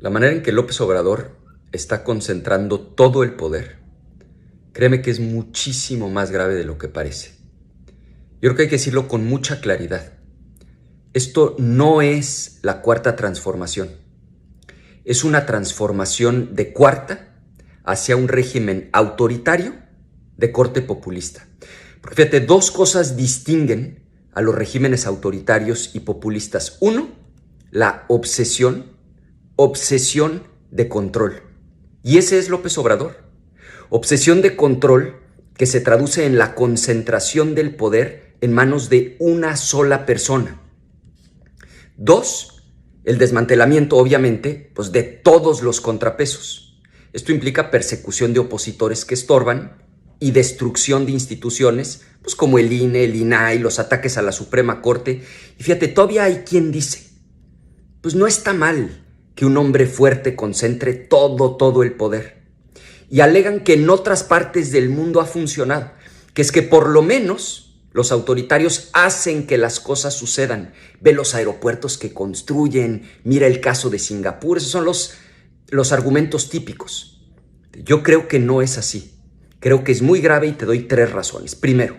La manera en que López Obrador está concentrando todo el poder, créeme que es muchísimo más grave de lo que parece. Yo creo que hay que decirlo con mucha claridad. Esto no es la cuarta transformación. Es una transformación de cuarta hacia un régimen autoritario de corte populista. Porque fíjate, dos cosas distinguen a los regímenes autoritarios y populistas. Uno, la obsesión de control. Y ese es López Obrador. Obsesión de control que se traduce en la concentración del poder en manos de una sola persona. Dos, el desmantelamiento, obviamente, pues de todos los contrapesos. Esto implica persecución de opositores que estorban y destrucción de instituciones, pues como el INE, el INAI, los ataques a la Suprema Corte. Y fíjate, todavía hay quien dice, pues no está mal que un hombre fuerte concentre todo el poder. Y alegan que en otras partes del mundo ha funcionado, que es que por lo menos los autoritarios hacen que las cosas sucedan. Ve los aeropuertos que construyen, mira el caso de Singapur, esos son los argumentos típicos. Yo creo que no es así. Creo que es muy grave y te doy 3 razones. Primero,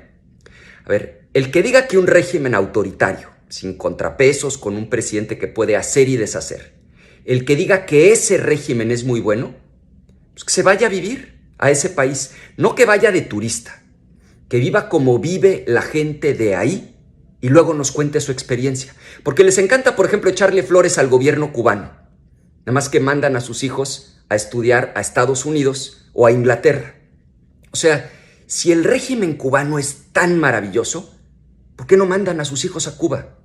el que diga que un régimen autoritario, sin contrapesos, con un presidente que puede hacer y deshacer, el que diga que ese régimen es muy bueno, pues que se vaya a vivir a ese país, no que vaya de turista, que viva como vive la gente de ahí y luego nos cuente su experiencia. Porque les encanta, por ejemplo, echarle flores al gobierno cubano, nada más que mandan a sus hijos a estudiar a Estados Unidos o a Inglaterra. O sea, si el régimen cubano es tan maravilloso, ¿por qué no mandan a sus hijos a Cuba?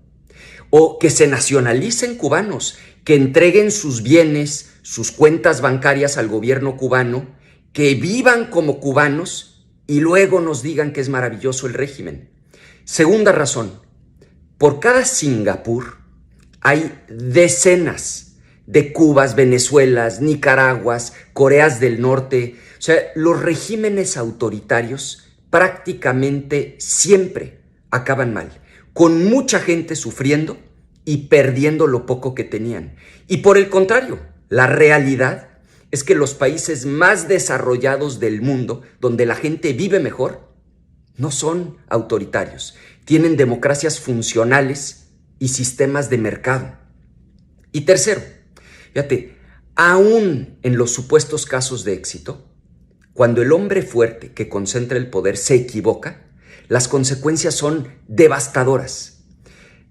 O que se nacionalicen cubanos, que entreguen sus bienes, sus cuentas bancarias al gobierno cubano, que vivan como cubanos y luego nos digan que es maravilloso el régimen. Segunda razón, por cada Singapur hay decenas de Cubas, Venezuelas, Nicaraguas, Coreas del Norte. O sea, los regímenes autoritarios prácticamente siempre acaban mal, con mucha gente sufriendo y perdiendo lo poco que tenían. Y por el contrario, la realidad es que los países más desarrollados del mundo, donde la gente vive mejor, no son autoritarios. Tienen democracias funcionales y sistemas de mercado. Y tercero, fíjate, aún en los supuestos casos de éxito, cuando el hombre fuerte que concentra el poder se equivoca, las consecuencias son devastadoras.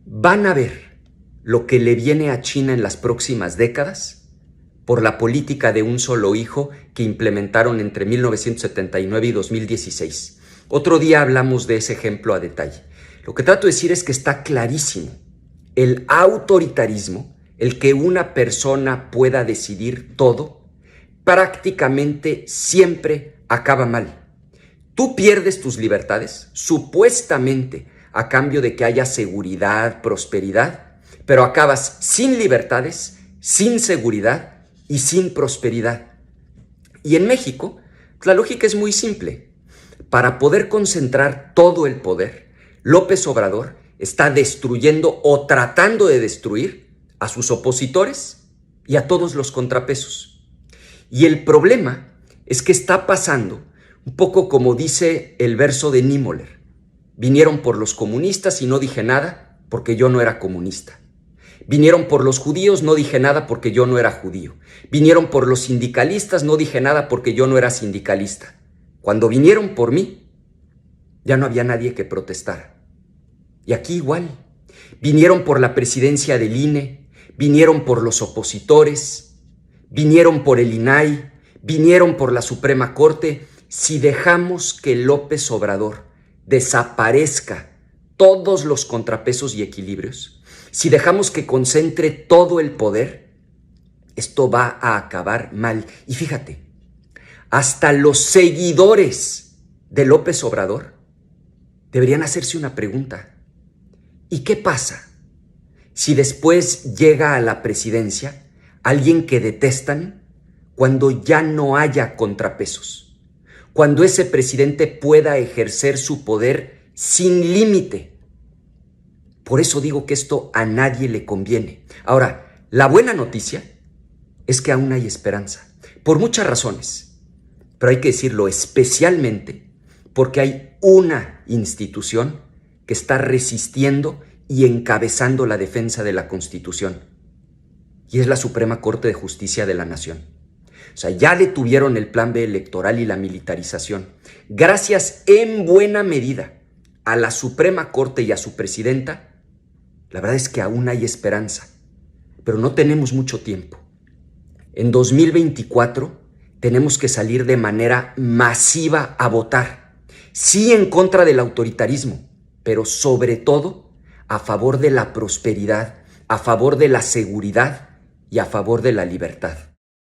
Van a ver lo que le viene a China en las próximas décadas por la política de un solo hijo que implementaron entre 1979 y 2016. Otro día hablamos de ese ejemplo a detalle. Lo que trato de decir es que está clarísimo. El autoritarismo, el que una persona pueda decidir todo, prácticamente siempre acaba mal. Tú pierdes tus libertades, supuestamente a cambio de que haya seguridad, prosperidad, pero acabas sin libertades, sin seguridad y sin prosperidad. Y en México, la lógica es muy simple. Para poder concentrar todo el poder, López Obrador está destruyendo o tratando de destruir a sus opositores y a todos los contrapesos. Y el problema es que está pasando un poco como dice el verso de Niemöller. Vinieron por los comunistas y no dije nada porque yo no era comunista. Vinieron por los judíos, no dije nada porque yo no era judío. Vinieron por los sindicalistas, no dije nada porque yo no era sindicalista. Cuando vinieron por mí, ya no había nadie que protestara. Y aquí igual. Vinieron por la presidencia del INE, vinieron por los opositores, vinieron por el INAI, vinieron por la Suprema Corte. Si dejamos que López Obrador desaparezca todos los contrapesos y equilibrios, si dejamos que concentre todo el poder, esto va a acabar mal. Y fíjate, hasta los seguidores de López Obrador deberían hacerse una pregunta. ¿Y qué pasa si después llega a la presidencia alguien que detestan cuando ya no haya contrapesos? Cuando ese presidente pueda ejercer su poder sin límite. Por eso digo que esto a nadie le conviene. Ahora, la buena noticia es que aún hay esperanza, por muchas razones, pero hay que decirlo especialmente porque hay una institución que está resistiendo y encabezando la defensa de la Constitución, y es la Suprema Corte de Justicia de la Nación. O sea, ya detuvieron el Plan B electoral y la militarización, gracias en buena medida a la Suprema Corte y a su presidenta. La verdad es que aún hay esperanza, pero no tenemos mucho tiempo. En 2024 tenemos que salir de manera masiva a votar, sí en contra del autoritarismo, pero sobre todo a favor de la prosperidad, a favor de la seguridad y a favor de la libertad.